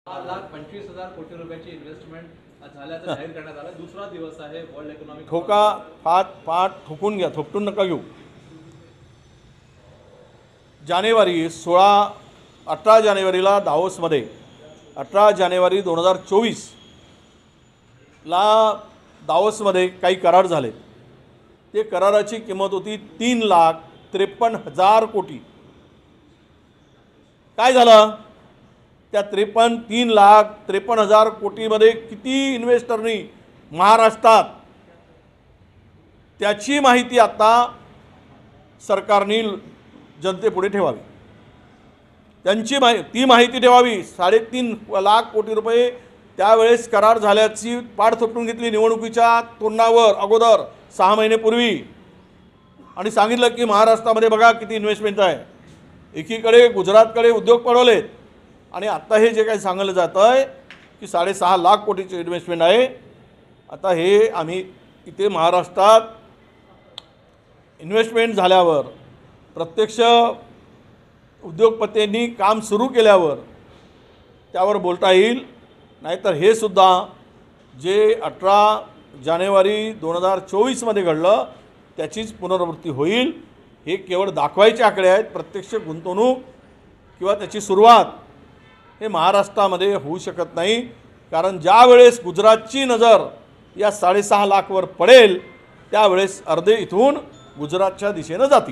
6,25,000 कोटी रुपयाची इन्व्हेस्टमेंट झाल्याचं जाहीर करण्यात आलं। दुसरा दिवस आहे वर्ल्ड इकॉनॉमिक ठोका पाठ ठोकून घ्या, थोपटून नका घेऊ। जानेवारी 18 जानेवारीला दावोसमध्ये 18 जानेवारी 2024 ला दावोसमध्ये काही करार झाले। ते कराराची किंमत होती 3,53,000 कोटी। काय झालं? त्या 3,53,000 कोटीमध्ये किती इन्व्हेस्टरनी महाराष्ट्रात, त्याची माहिती आता सरकारने जनतेपुढे ठेवावी। त्यांची ती माहिती ठेवावी। 3.5 लाख कोटी रुपये त्यावेळेस करार झाल्याची पाठ थोपटून घेतली निवडणुकीच्या तोंडावर अगोदर 6 महिन्यापूर्वी, आणि सांगितलं की महाराष्ट्रामध्ये बघा किती इन्व्हेस्टमेंट आहे। एकीकडे गुजरातकडे उद्योग पळवलेत, आणि आता हे जे काही सांगितलं जात आहे की 6.5 लाख कोटीची इन्व्हेस्टमेंट आहे। आता हे आम्ही इथे महाराष्ट्रात इन्व्हेस्टमेंट झाल्यावर, प्रत्यक्ष उद्योगपतींनी काम सुरू केल्यावर त्यावर बोलता येईल। नाहीतर हे सुद्धा जे 18 जानेवारी 2024 मध्ये घडलं त्याचीच पुनरावृत्ती होईल। हे केवळ दाखवायचे आकडे आहेत। प्रत्यक्ष गुंतवणूक किंवा त्याची सुरुवात हे महाराष्ट्रामध्ये होऊ शकत नाही, कारण ज्या वेळेस गुजरातची नजर या 6.5 लाखवर पडेल त्यावेळेस अर्धे इथून गुजरातच्या दिशेने जातील।